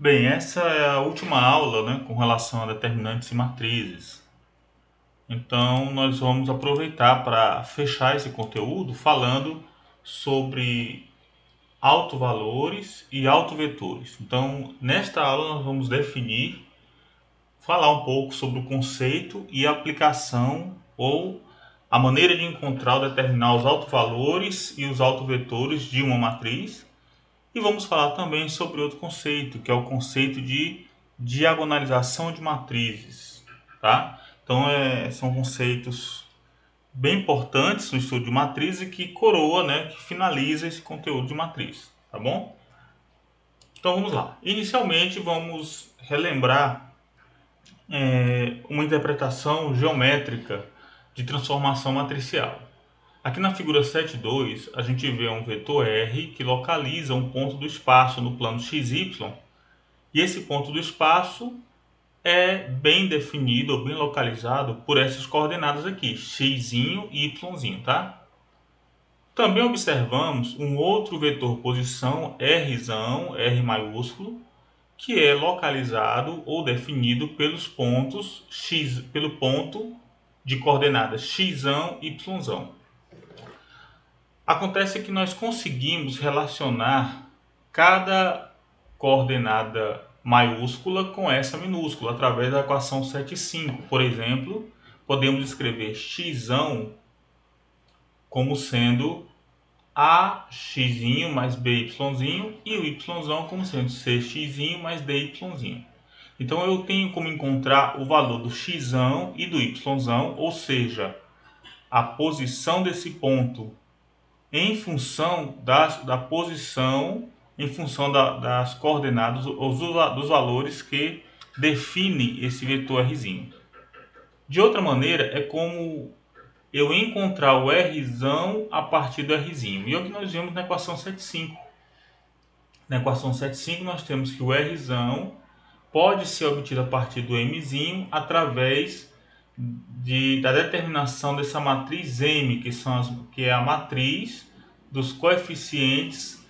Bem, essa é a última aula, né, com relação a determinantes e matrizes. Então, nós vamos aproveitar para fechar esse conteúdo falando sobre autovalores e autovetores. Então, nesta aula nós vamos falar um pouco sobre o conceito e a aplicação ou a maneira de encontrar ou determinar os autovalores e os autovetores de uma matriz. E vamos falar também sobre outro conceito, que é o conceito de diagonalização de matrizes, tá? Então, são conceitos bem importantes no estudo de matriz e que coroa, né, que finaliza esse conteúdo de matriz, tá bom? Então vamos lá. Inicialmente vamos relembrar uma interpretação geométrica de transformação matricial. Aqui na figura 7.2, a gente vê um vetor R que localiza um ponto do espaço no plano XY, e esse ponto do espaço é bem definido ou bem localizado por essas coordenadas aqui, x e y, tá? Também observamos um outro vetor posição R maiúsculo, que é localizado ou definido pelos pontos pelo ponto de coordenadas x e y. Acontece que nós conseguimos relacionar cada coordenada maiúscula com essa minúscula através da equação 7,5. Por exemplo, podemos escrever x como sendo ax mais by e o y como sendo cx mais dy. Então eu tenho como encontrar o valor do x e do y, ou seja, a posição desse ponto em função da posição, em função das coordenadas ou dos valores que definem esse vetor R. De outra maneira, é como eu encontrar o R a partir do R. E é o que nós vemos na equação 7,5. Na equação 7,5 nós temos que o R pode ser obtido a partir do M através da determinação dessa matriz M, que é a matriz dos coeficientes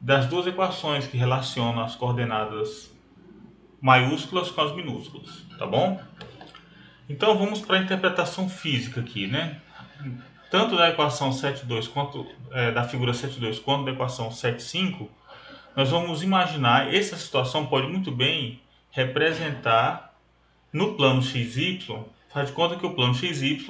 das duas equações que relacionam as coordenadas maiúsculas com as minúsculas, tá bom? Então vamos para a interpretação física aqui, né? Tanto da equação 7,2 quanto da figura 7,2 quanto da equação 7,5, nós vamos imaginar, essa situação pode muito bem representar no plano XY. Faz de conta que o plano XY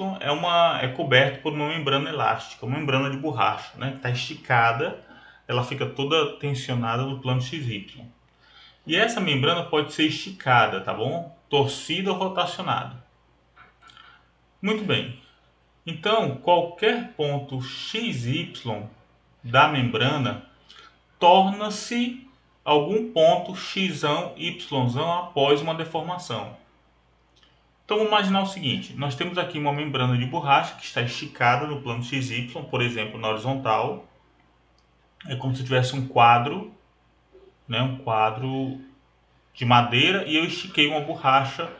é coberto por uma membrana elástica, uma membrana de borracha, né, que está esticada, ela fica toda tensionada no plano XY. E essa membrana pode ser esticada, tá bom? Torcida ou rotacionada. Muito bem. Então, qualquer ponto XY da membrana torna-se algum ponto x, y após uma deformação. Então vamos imaginar o seguinte, nós temos aqui uma membrana de borracha que está esticada no plano XY, por exemplo, na horizontal. É como se tivesse um quadro, né, um quadro de madeira, e eu estiquei uma borracha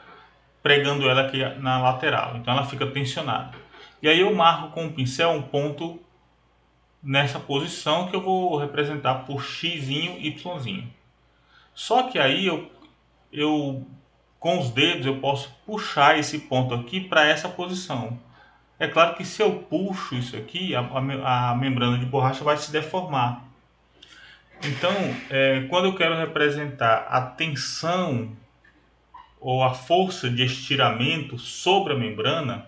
pregando ela aqui na lateral. Então ela fica tensionada. E aí eu marco com um pincel um ponto nessa posição que eu vou representar por x, y. Só que aí eu com os dedos eu posso puxar esse ponto aqui para essa posição. É claro que se eu puxo isso aqui, a membrana de borracha vai se deformar. Então, quando eu quero representar a tensão ou a força de estiramento sobre a membrana,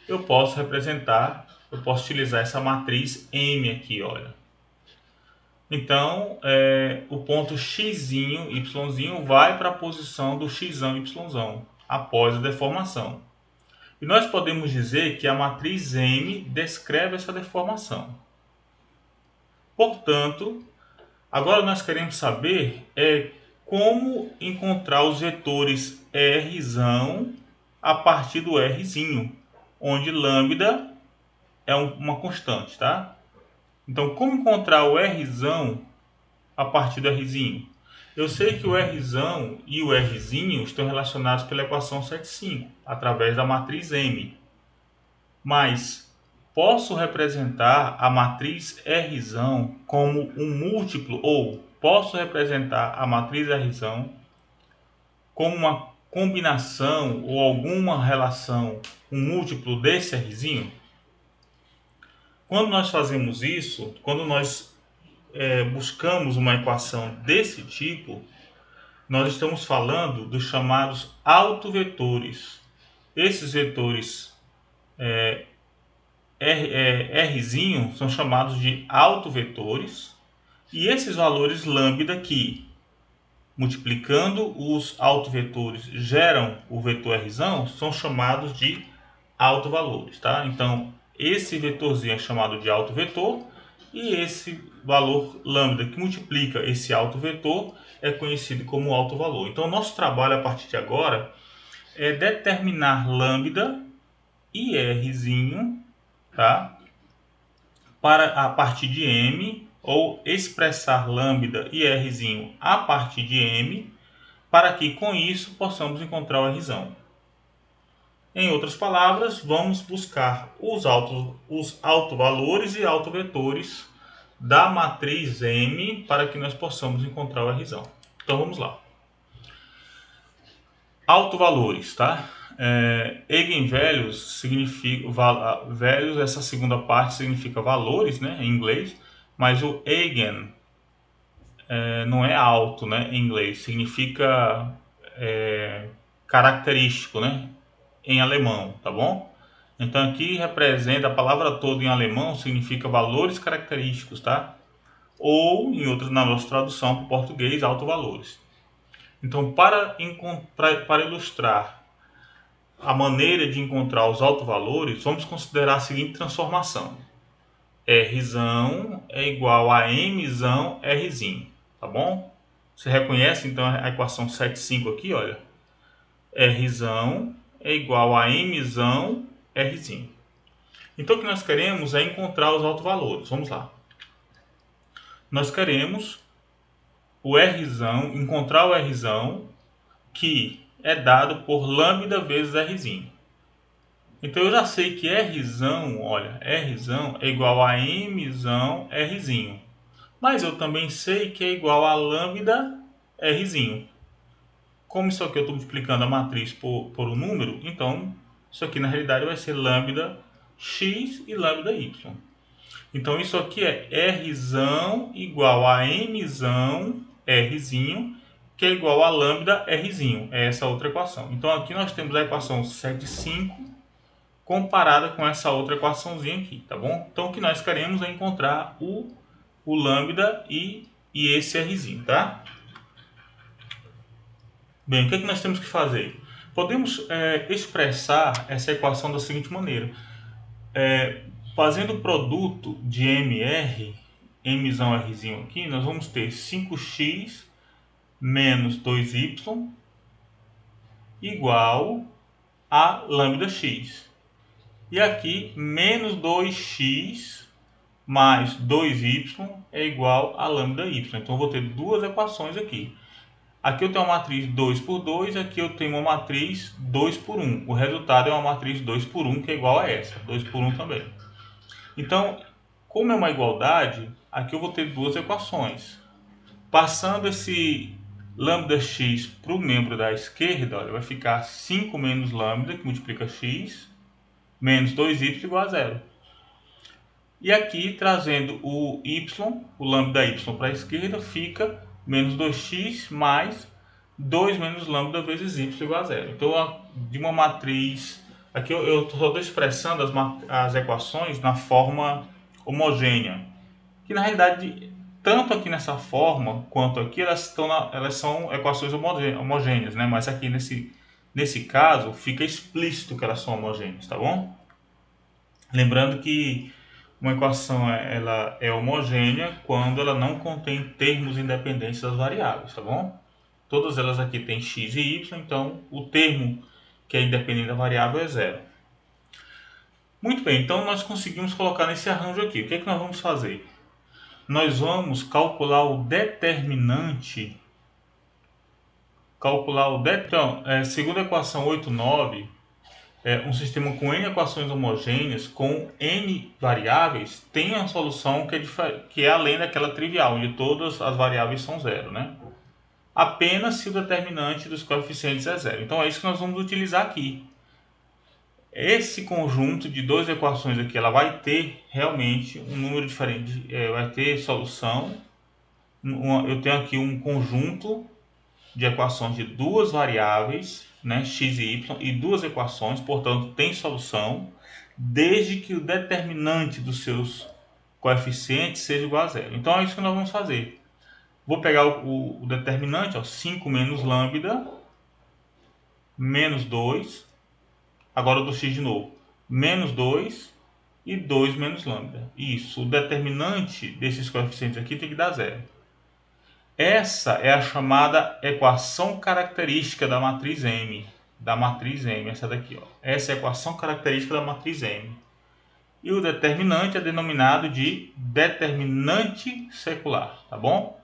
eu posso utilizar essa matriz M aqui, olha. Então, o ponto x, y vai para a posição do x, y após a deformação. E nós podemos dizer que a matriz M descreve essa deformação. Portanto, agora nós queremos saber como encontrar os vetores R a partir do R, onde lambda é uma constante, tá? Então, como encontrar o R a partir do R? Eu sei que o R e o R estão relacionados pela equação 7,5, através da matriz M. Mas posso representar a matriz R como um múltiplo, ou posso representar a matriz R como uma combinação ou alguma relação, um múltiplo desse Rzinho? Quando nós fazemos isso, quando nós buscamos uma equação desse tipo, nós estamos falando dos chamados autovetores. Esses vetores Rzinho são chamados de autovetores, e esses valores lambda que, multiplicando os autovetores, geram o vetor Rzão, são chamados de autovalores, tá? Então, esse vetorzinho é chamado de autovetor, e esse valor lambda que multiplica esse autovetor é conhecido como autovalor. Então, nosso trabalho a partir de agora é determinar lambda e Rzinho, tá? A partir de M, ou expressar lambda e Rzinho a partir de M, para que com isso possamos encontrar o Rzão. Em outras palavras, vamos buscar os autovalores e autovetores da matriz M para que nós possamos encontrar o Rzão. Então vamos lá. Autovalores, tá? Eigenvalues significa values, essa segunda parte significa valores, né, em inglês, mas o eigen não é alto, né, em inglês, significa característico, né, em alemão, tá bom? Então aqui representa a palavra toda em alemão, significa valores característicos, tá? Ou em outras, na nossa tradução para o português, autovalores. Então para ilustrar a maneira de encontrar os autovalores, vamos considerar a seguinte transformação: Rzão é igual a Mzão Rzinho, tá bom? Você reconhece então a equação 7,5 aqui, olha. Rzão é igual a Mzão Rzinho. Então o que nós queremos é encontrar os autovalores. Vamos lá. Nós queremos o Rzão, encontrar o Rzão que é dado por lambda vezes Rzinho. Então eu já sei que Rzão, olha, Rzão é igual a Mzão Rzinho. Mas eu também sei que é igual a lambda Rzinho. Como isso aqui eu estou multiplicando a matriz por um número, então isso aqui na realidade vai ser lambda x e lambda y. Então isso aqui é Rzão igual a Mzão Rzinho, que é igual a lambda Rzinho. É essa outra equação. Então aqui nós temos a equação 7,5 comparada com essa outra equaçãozinha aqui, tá bom? Então o que nós queremos é encontrar o lambda e esse Rzinho, tá? Bem, o que é que nós temos que fazer? Podemos expressar essa equação da seguinte maneira. Fazendo o produto de MR, Mzão Rzinho aqui, nós vamos ter 5x menos 2y igual a lambda x. E aqui, menos 2x mais 2y é igual a lambda y. Então, eu vou ter duas equações aqui. Aqui eu tenho uma matriz 2 por 2, aqui eu tenho uma matriz 2 por 1. O resultado é uma matriz 2 por 1, que é igual a essa, 2 por 1 também. Então, como é uma igualdade, aqui eu vou ter duas equações. Passando esse lambda x para o membro da esquerda, olha, vai ficar 5 menos lambda, que multiplica x, menos 2y igual a 0. E aqui, trazendo o y, o lambda y para a esquerda, fica menos 2x mais 2 menos lambda vezes y igual a 0. Então, de uma matriz... Aqui eu só estou expressando as equações na forma homogênea. Que na realidade, tanto aqui nessa forma quanto aqui, elas são equações homogêneas, né? Mas aqui nesse caso, fica explícito que elas são homogêneas, tá bom? Lembrando que uma equação ela é homogênea quando ela não contém termos independentes das variáveis, tá bom? Todas elas aqui têm x e y, então o termo que é independente da variável é zero. Muito bem, então nós conseguimos colocar nesse arranjo aqui. O que é que nós vamos fazer? Nós vamos calcular o determinante. Então, segundo a equação 8,9, um sistema com n equações homogêneas com n variáveis tem uma solução que é além daquela trivial, onde todas as variáveis são zero, né? apenas se o determinante dos coeficientes é zero. Então é isso que nós vamos utilizar aqui. Esse conjunto de duas equações aqui, ela vai ter realmente um número diferente, vai ter solução. Eu tenho aqui um conjunto de equações de duas variáveis, né, x e y, e duas equações, portanto tem solução, desde que o determinante dos seus coeficientes seja igual a zero. Então é isso que nós vamos fazer. Vou pegar o determinante, ó, 5 menos lambda, menos 2, agora do x de novo, menos 2 e 2 menos lambda. Isso, o determinante desses coeficientes aqui tem que dar zero. Essa é a chamada equação característica da matriz M. Essa daqui, ó. Essa é a equação característica da matriz M. E o determinante é denominado de determinante secular, tá bom?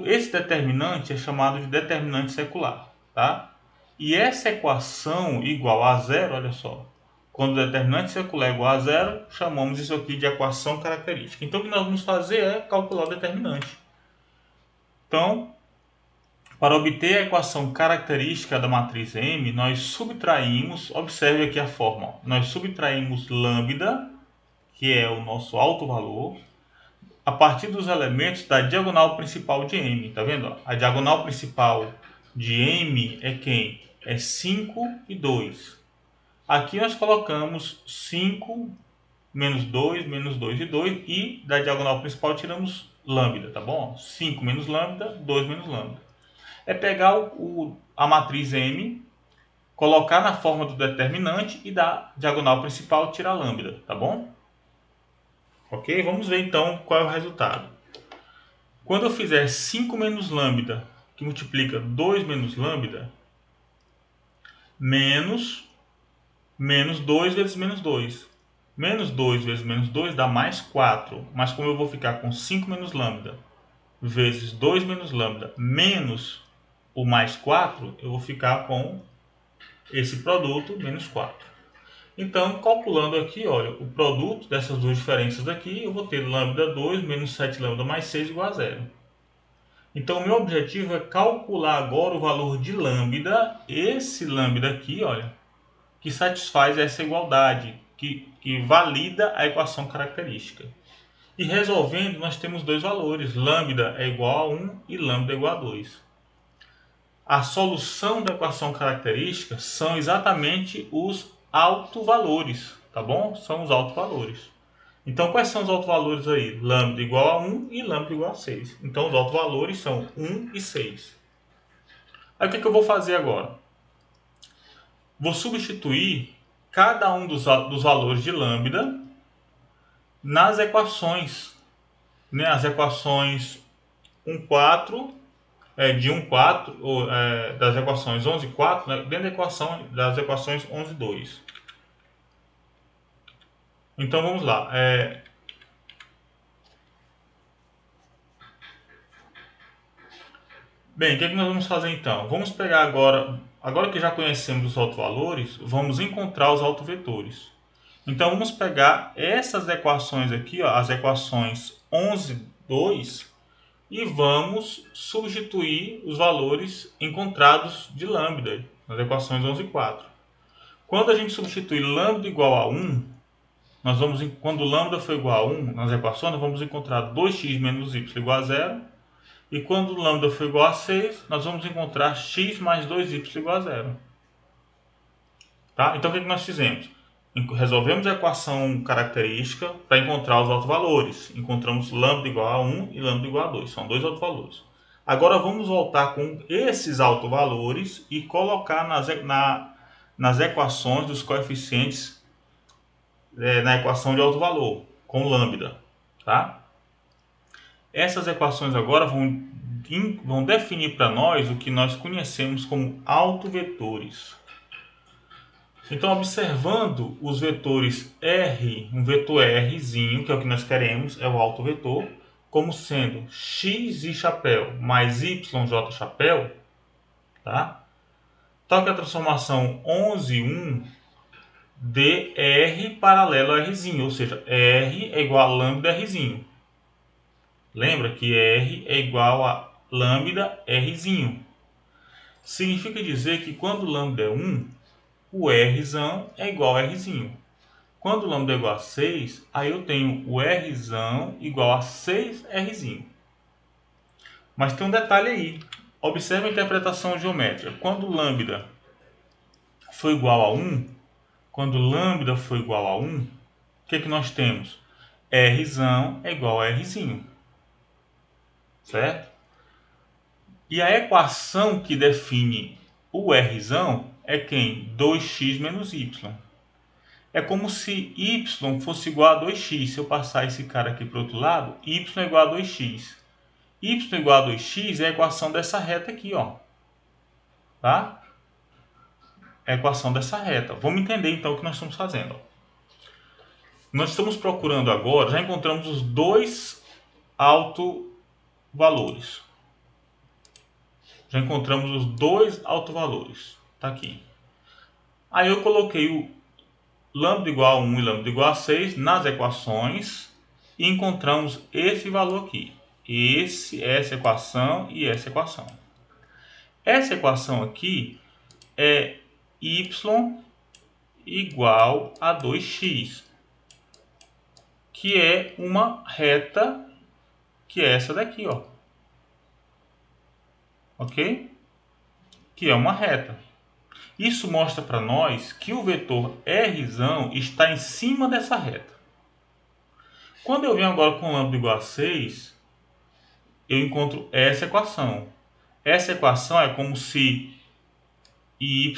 Esse determinante é chamado de determinante secular, tá? E essa equação igual a zero, olha só. Quando o determinante secular é igual a zero, chamamos isso aqui de equação característica. Então o que nós vamos fazer é calcular o determinante. Então, para obter a equação característica da matriz M, nós subtraímos, observe aqui a forma, nós subtraímos lambda, que é o nosso alto valor, a partir dos elementos da diagonal principal de M, tá vendo? A diagonal principal de M é quem? É 5 e 2. Aqui nós colocamos 5 menos 2 e 2 e da diagonal principal tiramos lambda, tá bom? 5 menos lambda, 2 menos lambda. É pegar a matriz M, colocar na forma do determinante e da diagonal principal tirar lambda, tá bom? Ok? Vamos ver então qual é o resultado. Quando eu fizer 5 menos lambda, que multiplica 2 menos lambda, menos 2 vezes menos 2. Menos 2 vezes menos 2 dá mais 4. Mas como eu vou ficar com 5 menos lambda vezes 2 menos lambda menos o mais 4, eu vou ficar com esse produto menos 4. Então, calculando aqui, olha, o produto dessas duas diferenças aqui, eu vou ter lambda 2 menos 7 lambda mais 6 igual a zero. Então, o meu objetivo é calcular agora o valor de lambda, esse lambda aqui, olha, que satisfaz essa igualdade, que valida a equação característica. E resolvendo, nós temos dois valores, lambda é igual a 1 e lambda é igual a 2. A solução da equação característica são exatamente os autovalores, tá bom? São os autovalores. Então, quais são os autovalores aí? Lambda igual a 1 e lambda igual a 6. Então, os autovalores são 1 e 6. Aí, o que eu vou fazer agora? Vou substituir cada um dos valores de lambda nas equações. Né? As equações 1, 4, de 1, 4, das equações 11 e 4, né? Dentro da equação das equações 11 e 2. Então, vamos lá. Bem, o que nós vamos fazer então? Vamos pegar agora que já conhecemos os autovalores, vamos encontrar os autovetores. Então vamos pegar essas equações aqui, ó, as equações 11, 2, e vamos substituir os valores encontrados de lambda nas equações 11 e 4. Quando a gente substitui lambda igual a 1, quando lambda for igual a 1 nas equações, nós vamos encontrar 2x menos y igual a 0. E quando lambda for igual a 6, nós vamos encontrar x mais 2y igual a 0. Tá? Então, o que nós fizemos? Resolvemos a equação característica para encontrar os autovalores. Encontramos lambda igual a 1 e lambda igual a 2. São dois autovalores. Agora, vamos voltar com esses autovalores e colocar nas equações dos coeficientes na equação de autovalor, com lambda. Tá? Essas equações agora vão definir para nós o que nós conhecemos como autovetores. Então, observando os vetores R, um vetor Rzinho, que é o que nós queremos, é o autovetor, como sendo x e chapéu mais yj chapéu, tá? Tal que a transformação 11, 1 de R paralelo a Rzinho, ou seja, R é igual a lambda Rzinho. Lembra que R é igual a lambda Rzinho. Significa dizer que quando lambda é 1, o Rzão é igual a Rzinho. Quando lambda é igual a 6, aí eu tenho o Rzão igual a 6Rzinho. Mas tem um detalhe aí. Observe a interpretação geométrica. Quando lambda for igual a 1, quando lambda for igual a 1, o que nós temos? Rzão é igual a Rzinho. Certo? E a equação que define o Rzão é quem? 2x menos y. É como se y fosse igual a 2x. Se eu passar esse cara aqui para o outro lado, y é igual a 2x. Y igual a 2x é a equação dessa reta aqui, ó. Tá? É a equação dessa reta. Vamos entender então o que nós estamos fazendo. Nós estamos procurando agora, já encontramos os dois autovalores. Já encontramos os dois autovalores. Tá aqui. Aí eu coloquei o lambda igual a 1 e lambda igual a 6 nas equações e encontramos esse valor aqui. Essa equação e essa equação. Essa equação aqui é y igual a 2x, que é uma reta, que é essa daqui, ó. Ok? Que é uma reta. Isso mostra para nós que o vetor Rzão está em cima dessa reta. Quando eu venho agora com lambda igual a 6, eu encontro essa equação. Essa equação é como se y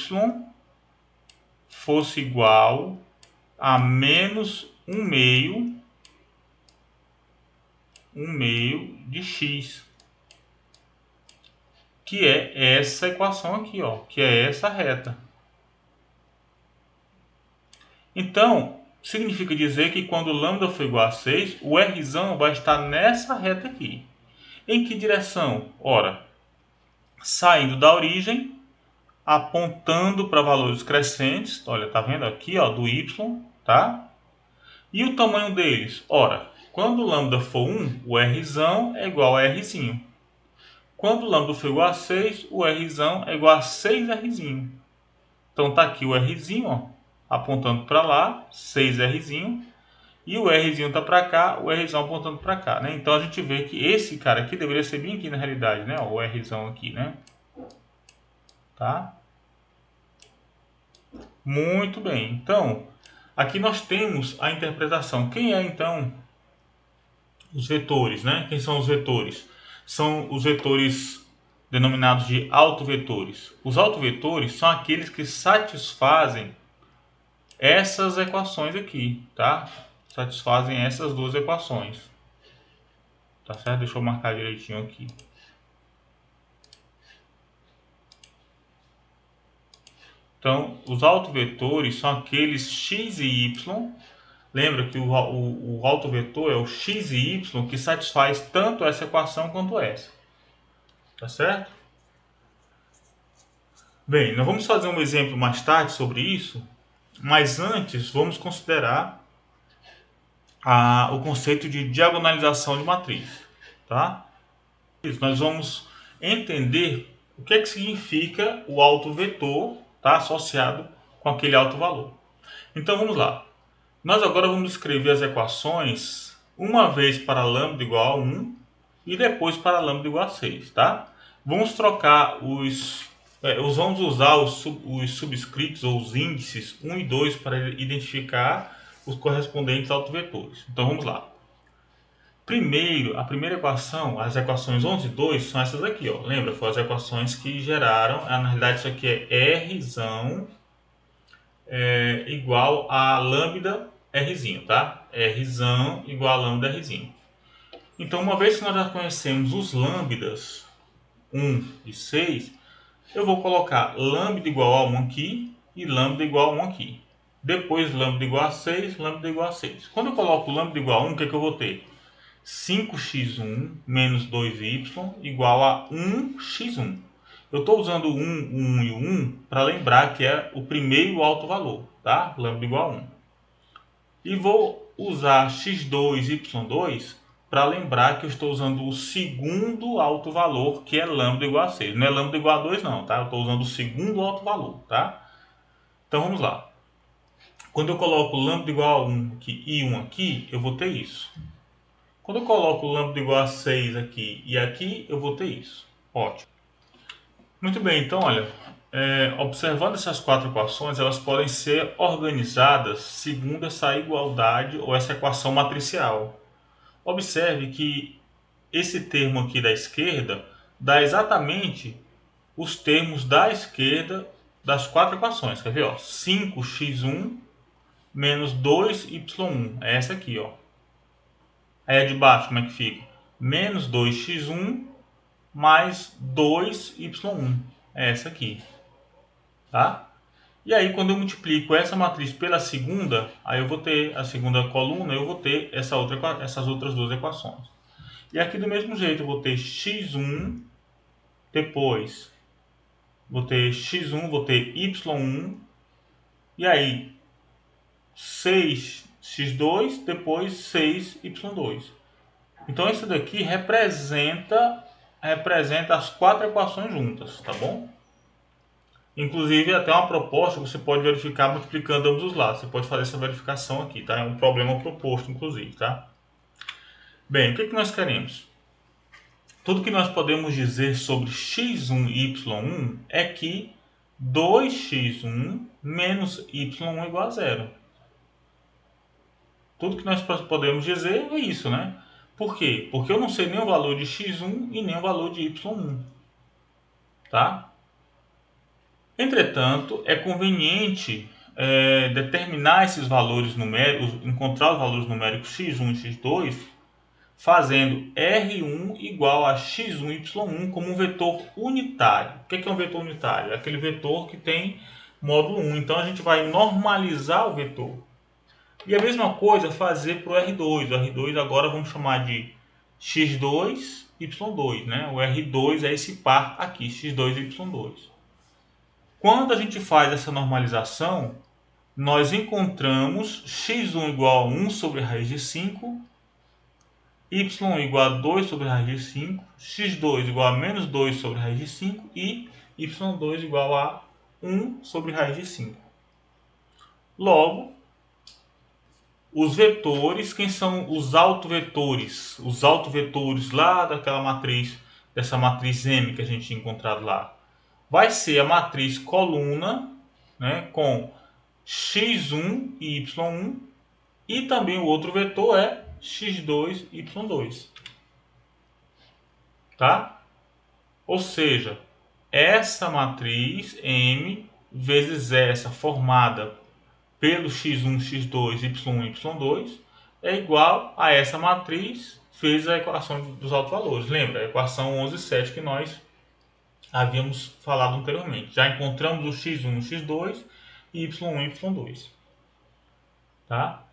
fosse igual a menos 1/2 de x, que é essa equação aqui, ó, que é essa reta. Então, significa dizer que quando lambda for igual a 6, o Rzão vai estar nessa reta aqui. Em que direção? Ora, saindo da origem, apontando para valores crescentes. Olha, tá vendo aqui, ó, do y, tá? E o tamanho deles? Ora, quando o lambda for 1, o Rzão é igual a Rzinho. Quando o lambda for igual a 6, o Rzão é igual a 6Rzinho. Então tá aqui o Rzinho, ó, apontando para lá, 6Rzinho. E o Rzinho tá para cá, o Rzão apontando para cá, né? Então a gente vê que esse cara aqui deveria ser bem aqui na realidade, né? O Rzão aqui, né? Tá? Muito bem. Então, aqui nós temos a interpretação. Quem é então os vetores, né? Quem são os vetores? São os vetores denominados de autovetores. Os autovetores são aqueles que satisfazem essas equações aqui, tá? Satisfazem essas duas equações. Tá certo? Deixa eu marcar direitinho aqui. Então, os autovetores são aqueles x e y. Lembra que o autovetor é o x e y que satisfaz tanto essa equação quanto essa. Tá certo? Bem, nós vamos fazer um exemplo mais tarde sobre isso, mas antes vamos considerar o conceito de diagonalização de matriz. Tá? Nós vamos entender o que significa o autovetor, tá, associado com aquele autovalor. Então vamos lá. Nós agora vamos escrever as equações uma vez para lambda igual a 1 e depois para lambda igual a 6, tá? Vamos trocar vamos usar os subscritos ou os índices 1 e 2 para identificar os correspondentes autovetores. Então vamos lá. Primeiro, a primeira equação, as equações 11 e 2 são essas aqui, ó. Lembra? Foram as equações que geraram, na realidade isso aqui é Rzão igual a lambda Rzinho, tá? Rzão igual a lambda Rzinho. Então, uma vez que nós já conhecemos os lambdas 1 e 6, eu vou colocar lambda igual a 1 aqui e lambda igual a 1 aqui. Depois lambda igual a 6, lambda igual a 6. Quando eu coloco lambda igual a 1, o que eu vou ter? 5x1 menos 2y igual a 1x1. Eu estou usando o 1, 1 e o 1 para lembrar que é o primeiro autovalor, tá? Lambda igual a 1. E vou usar x2, y2 para lembrar que eu estou usando o segundo alto valor, que é lambda igual a 6. Não é lambda igual a 2 não, tá? Eu estou usando o segundo alto valor, tá? Então vamos lá. Quando eu coloco lambda igual a 1 aqui, e 1 aqui, eu vou ter isso. Quando eu coloco lambda igual a 6 aqui e aqui, eu vou ter isso. Ótimo. Muito bem, então olha, observando essas quatro equações, elas podem ser organizadas segundo essa igualdade ou essa equação matricial. Observe que esse termo aqui da esquerda dá exatamente os termos da esquerda das quatro equações. Quer ver? Ó? 5x1 menos 2y1. É essa aqui. Ó. Aí a de baixo, como é que fica? Menos 2x1 mais 2y1. É essa aqui. Tá? E aí, quando eu multiplico essa matriz pela segunda, aí eu vou ter a segunda coluna, eu vou ter essas outras duas equações. E aqui do mesmo jeito, eu vou ter x1, depois vou ter x1, vou ter y1, e aí 6x2, depois 6y2. Então isso daqui representa as quatro equações juntas, tá bom? Inclusive até uma proposta que você pode verificar multiplicando ambos os lados. Você pode fazer essa verificação aqui, tá? É um problema proposto, inclusive, tá? Bem, o que nós queremos? Tudo que nós podemos dizer sobre x1 e y1 é que 2x1 menos y1 igual a zero. Tudo que nós podemos dizer é isso, né? Por quê? Porque eu não sei nem o valor de x1 e nem o valor de y1. Tá? Entretanto, é conveniente determinar esses valores numéricos, encontrar os valores numéricos x1 e x2, fazendo R1 igual a x1, y1 como um vetor unitário. O que é um vetor unitário? É aquele vetor que tem módulo 1. Então a gente vai normalizar o vetor. E a mesma coisa fazer para o R2. O R2 agora vamos chamar de x2, y2. Né? O R2 é esse par aqui, x2 e y2. Quando a gente faz essa normalização, nós encontramos x1 igual a 1 sobre a raiz de 5, y1 igual a 2 sobre a raiz de 5, x2 igual a menos 2 sobre a raiz de 5 e y2 igual a 1 sobre a raiz de 5. Logo, os vetores, quem são os autovetores? Os autovetores lá daquela matriz, dessa matriz M que a gente tinha encontrado lá. Vai ser a matriz coluna, né, com x1 e y1, e também o outro vetor é x2 e y2. Tá? Ou seja, essa matriz M vezes essa formada pelo x1, x2, y1 e y2 é igual a essa matriz vezes a equação dos autovalores. Lembra? A equação 11,7 que nós havíamos falado anteriormente. Já encontramos o x1, x2 e y1 e y2. Tá?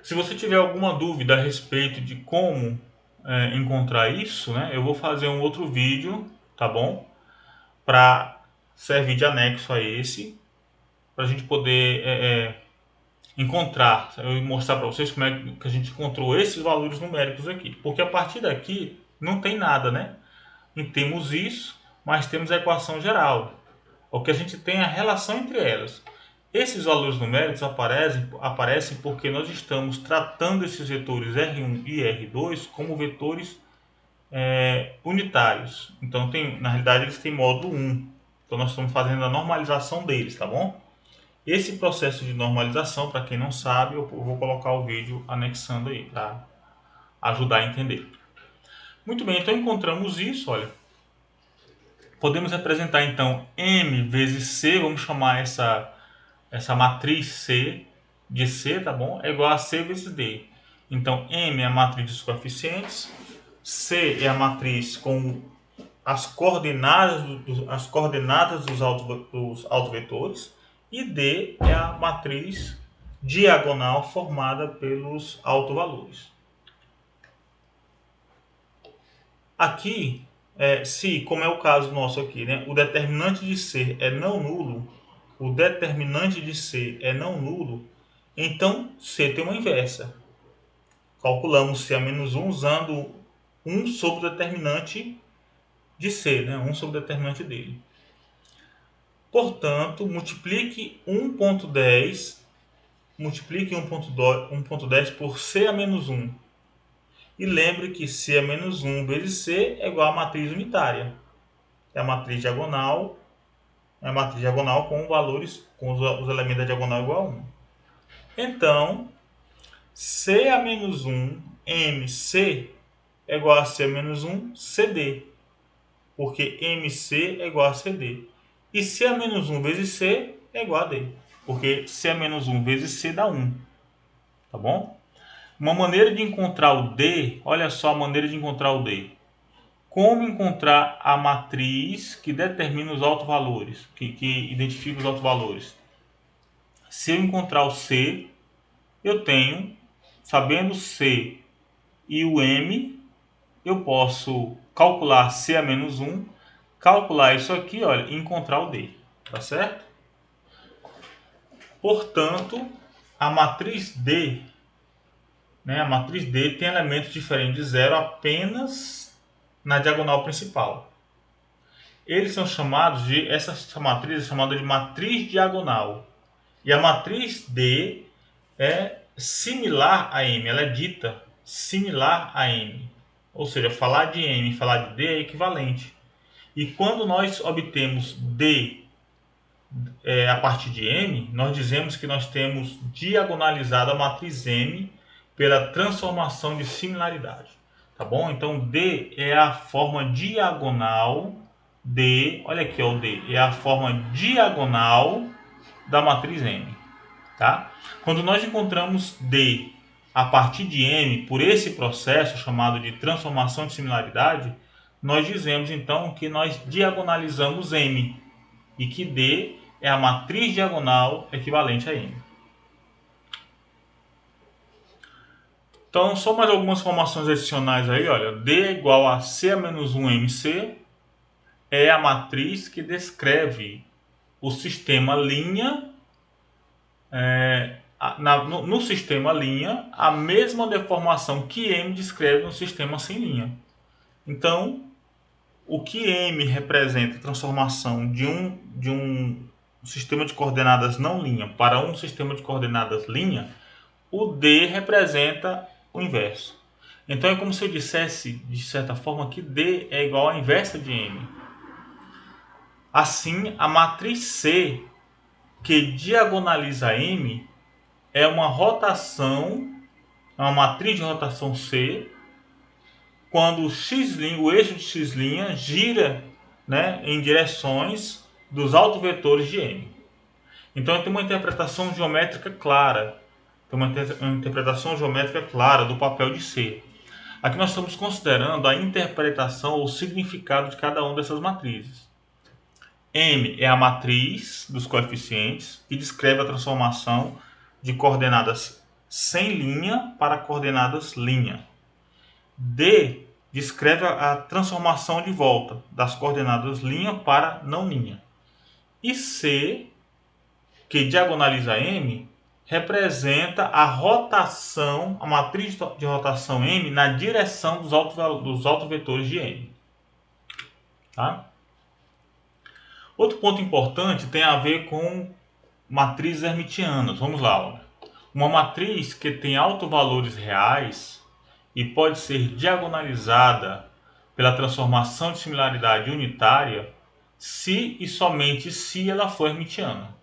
Se você tiver alguma dúvida a respeito de como encontrar isso, né, eu vou fazer um outro vídeo, tá bom? Para servir de anexo a esse, para a gente poder encontrar, eu mostrar para vocês como é que a gente encontrou esses valores numéricos aqui. Porque a partir daqui não tem nada, né? E temos isso, mas temos a equação geral. O que a gente tem é a relação entre elas. Esses valores numéricos aparecem porque nós estamos tratando esses vetores R1 e R2 como vetores unitários. Então, na realidade, eles têm módulo 1. Então, nós estamos fazendo a normalização deles, tá bom? Esse processo de normalização, para quem não sabe, eu vou colocar o vídeo anexando aí, para ajudar a entender. Muito bem, então encontramos isso, olha. Podemos representar, então, M vezes C, vamos chamar essa matriz C de C, tá bom? É igual a C vezes D. Então, M é a matriz dos coeficientes, C é a matriz com as coordenadas dos autovetores e D é a matriz diagonal formada pelos autovalores. Aqui, se, como é o caso nosso aqui, né, o determinante de C é não nulo, o determinante de C é não nulo, então C tem uma inversa. calculamos C a menos 1 usando 1 sobre o determinante de C, né? 1 sobre o determinante dele. Portanto, multiplique 1.10 por C a menos 1. E lembre que C a menos 1 vezes C é igual à matriz unitária. É a matriz diagonal com valores, com os elementos da diagonal igual a 1. Então, C a menos 1 MC é igual a C a menos 1 CD. Porque MC é igual a CD. E C a menos 1 vezes C é igual a D. Porque C a menos 1 vezes C dá 1. Tá bom? Uma maneira de encontrar o D, olha só a maneira de encontrar o D. Como encontrar a matriz que determina os autovalores, que identifica os autovalores? Se eu encontrar o C, eu tenho, sabendo C e o M, eu posso calcular C a menos 1, calcular isso aqui, olha, e encontrar o D, tá certo? Portanto, a matriz D, né, a matriz D tem elementos diferentes de zero apenas na diagonal principal. Eles são chamados de, essa matriz é chamada de matriz diagonal. E a matriz D é similar a M, ela é dita similar a M. Ou seja, falar de M e falar de D é equivalente. E quando nós obtemos D a partir de M, nós dizemos que nós temos diagonalizado a matriz M pela transformação de similaridade. Tá bom? Então, D é a forma diagonal. D, olha aqui, ó, o D é a forma diagonal da matriz M. Tá? Quando nós encontramos D a partir de M por esse processo chamado de transformação de similaridade, nós dizemos então que nós diagonalizamos M e que D é a matriz diagonal equivalente a M. Então, só mais algumas informações adicionais aí, olha, D é igual a C a menos 1 MC, é a matriz que descreve o sistema linha, no sistema linha, a mesma deformação que M descreve no sistema sem linha. Então, o que M representa a transformação de um sistema de coordenadas não linha para um sistema de coordenadas linha, o D representa o inverso. Então é como se eu dissesse, de certa forma, que D é igual à inversa de M. Assim, a matriz C, que diagonaliza M, é uma rotação, é uma matriz de rotação C, quando o eixo de x' gira, né, em direções dos autovetores de M. Então tem uma interpretação geométrica clara. Tem uma interpretação geométrica clara do papel de C. Aqui nós estamos considerando a interpretação ou significado de cada uma dessas matrizes. M é a matriz dos coeficientes que descreve a transformação de coordenadas sem linha para coordenadas linha. D descreve a transformação de volta das coordenadas linha para não linha. E C, que diagonaliza M, representa a rotação, a matriz de rotação M na direção dos autovetores de M. Tá? Outro ponto importante tem a ver com matrizes hermitianas. Vamos lá. Olha. Uma matriz que tem autovalores reais e pode ser diagonalizada pela transformação de similaridade unitária se e somente se ela for hermitiana.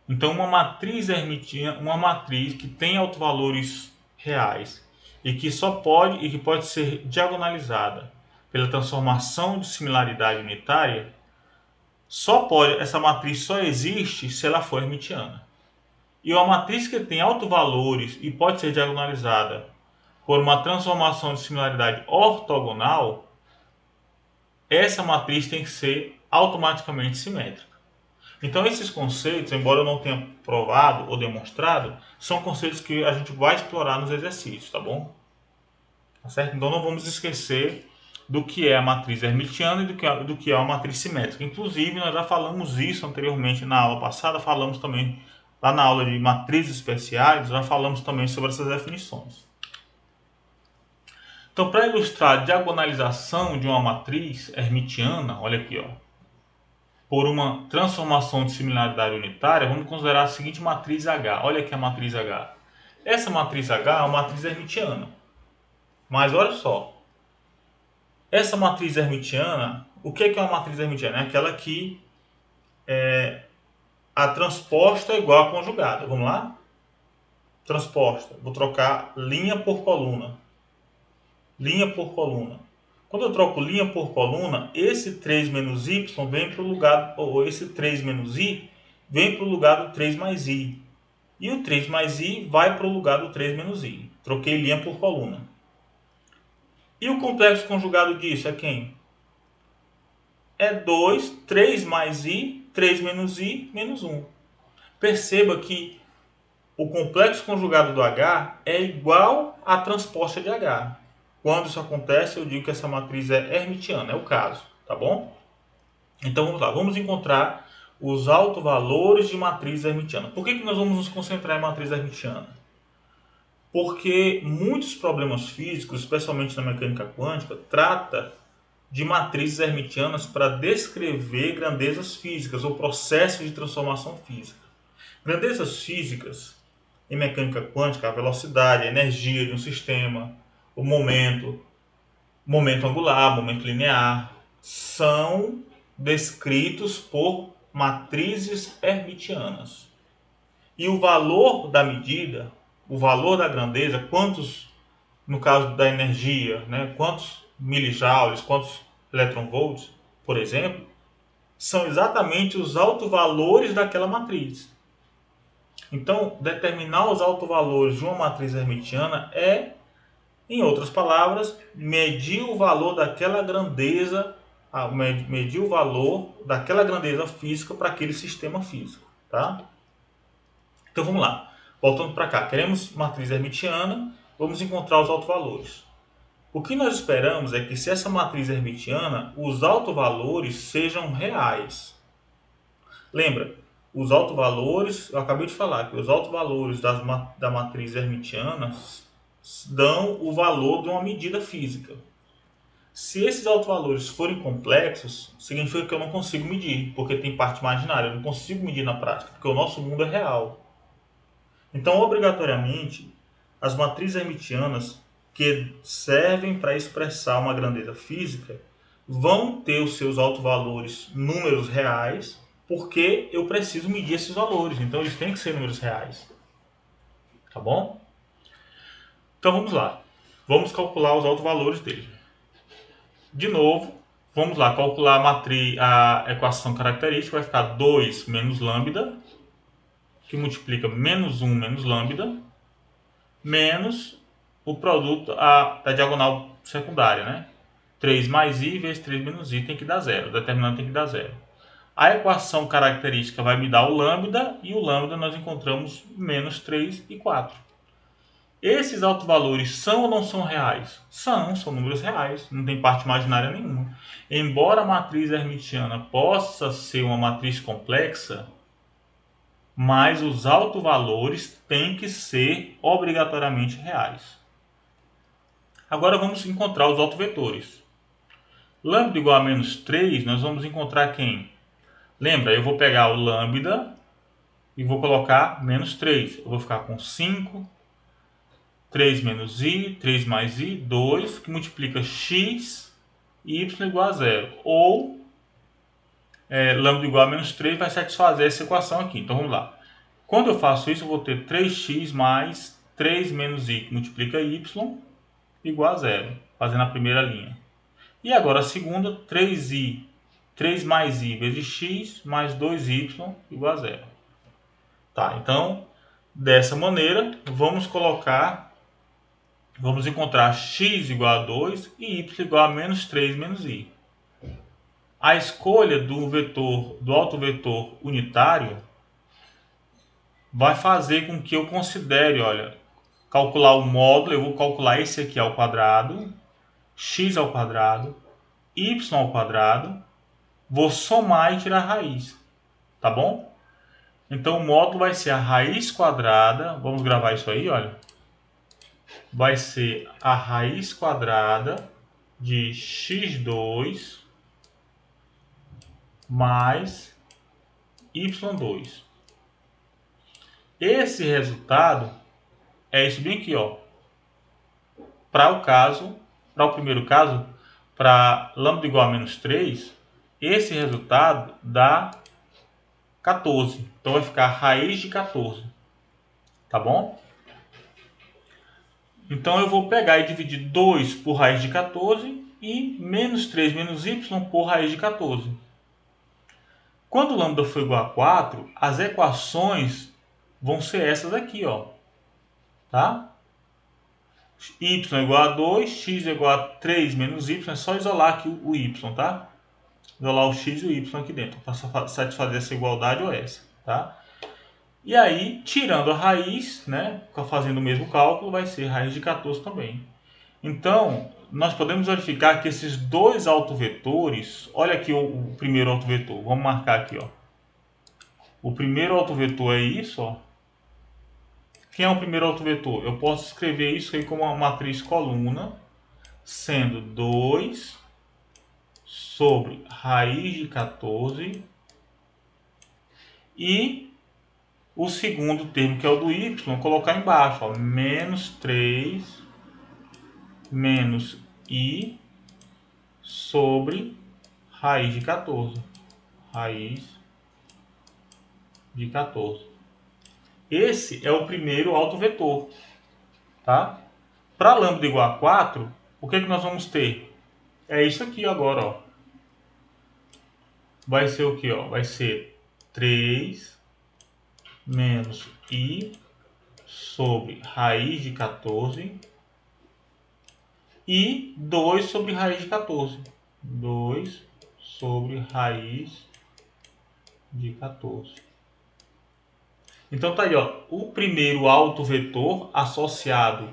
Então, uma matriz hermitiana, uma matriz que tem autovalores reais e que pode ser diagonalizada pela transformação de similaridade unitária, essa matriz só existe se ela for hermitiana. E uma matriz que tem autovalores e pode ser diagonalizada por uma transformação de similaridade ortogonal, essa matriz tem que ser automaticamente simétrica. Então esses conceitos, embora eu não tenha provado ou demonstrado, são conceitos que a gente vai explorar nos exercícios, tá bom? Tá certo? Então não vamos esquecer do que é a matriz hermitiana e do que é a matriz simétrica. Inclusive nós já falamos isso anteriormente na aula passada, falamos também lá na aula de matrizes especiais, já falamos também sobre essas definições. Então, para ilustrar a diagonalização de uma matriz hermitiana, olha aqui, ó, por uma transformação de similaridade unitária, vamos considerar a seguinte matriz H. Olha aqui a matriz H. Essa matriz H é uma matriz hermitiana. Mas olha só, essa matriz hermitiana, o que é uma matriz hermitiana? É aquela que a transposta é igual à conjugada. Vamos lá? Transposta. Vou trocar linha por coluna. Linha por coluna. Quando eu troco linha por coluna, esse 3 menos y vem para o lugar, ou esse 3 menos i vem para o lugar do 3 mais i. E o 3 mais i vai para o lugar do 3 menos i. Troquei linha por coluna. E o complexo conjugado disso é quem? É 2, 3 mais i, 3 menos i, menos 1. Perceba que o complexo conjugado do H é igual à transposta de H. Quando isso acontece, eu digo que essa matriz é hermitiana, é o caso, tá bom? Então vamos lá, vamos encontrar os autovalores de matriz hermitiana. Por que nós vamos nos concentrar em matriz hermitiana? Porque muitos problemas físicos, especialmente na mecânica quântica, trata de matrizes hermitianas para descrever grandezas físicas ou processos de transformação física. Grandezas físicas em mecânica quântica, a velocidade, a energia de um sistema, o momento angular, momento linear, são descritos por matrizes hermitianas. E o valor da medida, o valor da grandeza, quantos, no caso da energia, né, quantos milijoules, quantos eletronvolts, por exemplo, são exatamente os autovalores daquela matriz. Então, determinar os autovalores de uma matriz hermitiana é, em outras palavras, medir o valor daquela grandeza, medir o valor daquela grandeza física para aquele sistema físico, tá? Então vamos lá, voltando para cá, queremos matriz hermitiana, vamos encontrar os autovalores. O que nós esperamos é que, se essa matriz é hermitiana, os autovalores sejam reais. Lembra, os autovalores, eu acabei de falar que os autovalores da matriz hermitiana dão o valor de uma medida física. Se esses autovalores forem complexos, significa que eu não consigo medir, porque tem parte imaginária, eu não consigo medir na prática, porque o nosso mundo é real. Então, obrigatoriamente, as matrizes hermitianas que servem para expressar uma grandeza física vão ter os seus autovalores números reais, porque eu preciso medir esses valores, então eles têm que ser números reais. Tá bom? Então vamos lá. Vamos calcular os autovalores dele. De novo, vamos lá calcular a equação característica. Vai ficar 2 menos lambda, que multiplica menos 1 menos lambda, menos o produto da diagonal secundária, né? 3 mais i vezes 3 menos i tem que dar zero. O determinante tem que dar zero. A equação característica vai me dar o lambda, e o lambda nós encontramos menos 3 e 4. Esses autovalores são ou não são reais? São números reais, não tem parte imaginária nenhuma. Embora a matriz hermitiana possa ser uma matriz complexa, mas os autovalores têm que ser obrigatoriamente reais. Agora vamos encontrar os autovetores. Lambda igual a menos 3, nós vamos encontrar quem? Lembra, eu vou pegar o lambda e vou colocar menos 3. Eu vou ficar com 5, 3 menos i, 3 mais i, 2, que multiplica x e y igual a 0. Ou lambda igual a menos 3 vai satisfazer essa equação aqui. Então vamos lá. Quando eu faço isso, eu vou ter 3x mais 3 menos i, que multiplica y, igual a 0, fazendo a primeira linha. E agora a segunda, 3 mais i vezes x mais 2y igual a 0. Tá, então, dessa maneira, vamos encontrar x igual a 2 e y igual a menos 3 menos i. A escolha do autovetor unitário vai fazer com que eu considere, olha, calcular o módulo. Eu vou calcular esse aqui ao quadrado, x ao quadrado, y ao quadrado, vou somar e tirar a raiz, tá bom? Então o módulo vai ser a raiz quadrada, vamos gravar isso aí, olha. vai ser a raiz quadrada de x2 mais y2. Esse resultado é isso bem aqui, ó. Para o primeiro caso, para lambda igual a menos 3, esse resultado dá 14. Então vai ficar raiz de 14. Tá bom? Então eu vou pegar e dividir 2 por raiz de 14 e menos 3 menos y por raiz de 14. Quando lambda for igual a 4, as equações vão ser essas aqui, ó. Tá? Y é igual a 2, x é igual a 3 menos y, é só isolar aqui o y, tá? Isolar o x e o y aqui dentro, para satisfazer essa igualdade ou essa, tá? E aí, tirando a raiz, né, fazendo o mesmo cálculo, vai ser raiz de 14 também. Então, nós podemos verificar que esses dois autovetores, olha aqui o primeiro autovetor, vamos marcar aqui, ó. O primeiro autovetor é isso, ó. Quem é o primeiro autovetor? Eu posso escrever isso aí como uma matriz coluna, sendo 2 sobre raiz de 14 e o segundo termo, que é o do y, colocar embaixo, ó, menos 3 menos i sobre raiz de 14. Raiz de 14. Esse é o primeiro autovetor, tá? Para lambda igual a 4, o que nós vamos ter? É isso aqui agora, ó. Vai ser o que, ó? Vai ser 3 menos i sobre raiz de 14 e 2 sobre raiz de 14. 2 sobre raiz de 14. Então tá aí, ó, o primeiro autovetor associado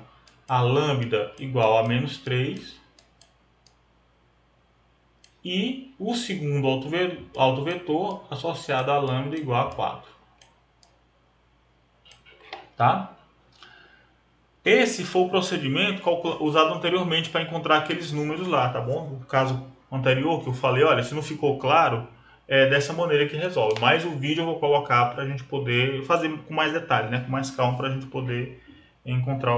a lambda igual a menos 3 e o segundo autovetor associado a lambda igual a 4. Tá? Esse foi o procedimento usado anteriormente para encontrar aqueles números lá, tá bom? No caso anterior que eu falei, olha, se não ficou claro, é dessa maneira que resolve. Mas o vídeo eu vou colocar para a gente poder fazer com mais detalhe, né? Com mais calma, para a gente poder encontrar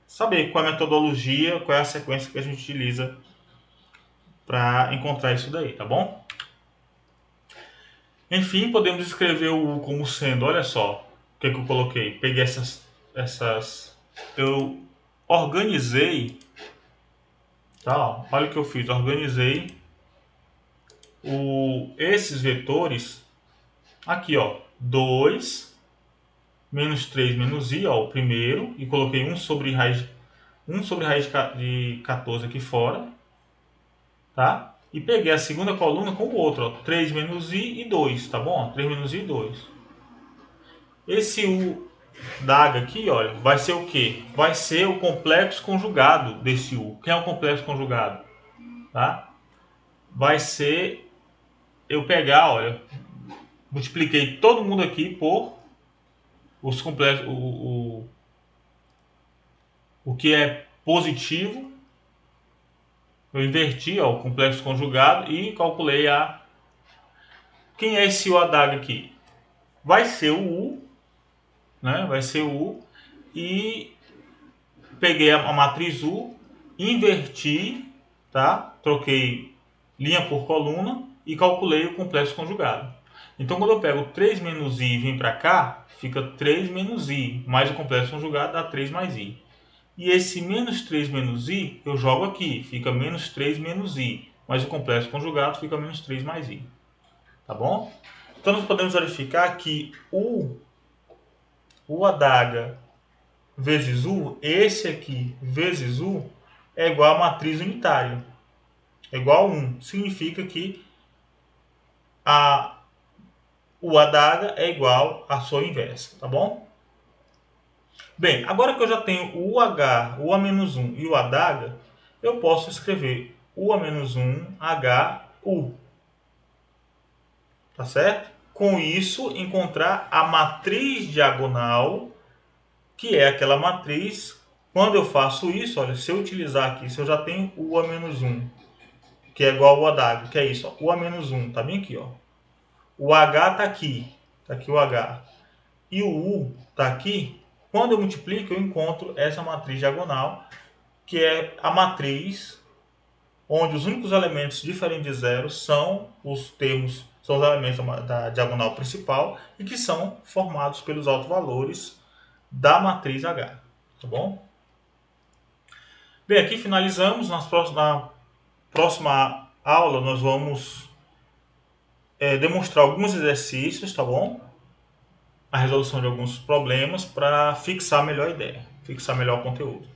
saber qual é a metodologia, qual é a sequência que a gente utiliza para encontrar isso daí, tá bom? Enfim, podemos escrever o U como sendo, olha só, o que eu coloquei. Peguei eu organizei, tá? Olha o que eu fiz, organizei esses vetores aqui, ó, 2 menos 3 menos i, ó, o primeiro, e coloquei 1 sobre raiz de 14 aqui fora, tá? E peguei a segunda coluna com o outro, ó, 3 menos i e 2, tá bom? 3 menos i e 2. Esse u da H aqui, olha, vai ser o quê? Vai ser o complexo conjugado desse u. Quem é o complexo conjugado? Tá? Vai ser eu pegar, olha, multipliquei todo mundo aqui por os complexos, o que é positivo. Eu inverti, ó, o complexo conjugado e calculei quem é esse u da H aqui? Vai ser o u, né? Vai ser o u e peguei a matriz U, inverti, tá? Troquei linha por coluna e calculei o complexo conjugado. Então, quando eu pego 3 menos i e vim para cá, fica 3 menos i, mais o complexo conjugado dá 3 mais i. E esse menos 3 menos i, eu jogo aqui, fica menos 3 menos i, mas o complexo conjugado fica menos 3 mais i. Tá bom? Então, nós podemos verificar que o adaga vezes U, esse aqui vezes U, é igual a matriz unitária. É igual a 1. Significa que o adaga é igual à sua inversa, tá bom? Bem, agora que eu já tenho o UH, o A-1 e o adaga, eu posso escrever o A-1, H, U. Tá certo? Com isso, encontrar a matriz diagonal, que é aquela matriz Quando eu faço isso, olha, se eu utilizar aqui, se eu já tenho o A menos 1, que é igual ao AW, que é isso, ó, o A menos 1, tá bem aqui, ó. O H tá aqui o H. E o U tá aqui. Quando eu multiplico, eu encontro essa matriz diagonal, que é a matriz onde os únicos elementos diferentes de zero são os termos, são os elementos da diagonal principal e que são formados pelos autovalores da matriz H, tá bom? Bem, aqui finalizamos. Na próxima aula nós vamos demonstrar alguns exercícios, tá bom? A resolução de alguns problemas para fixar melhor a ideia, fixar melhor o conteúdo.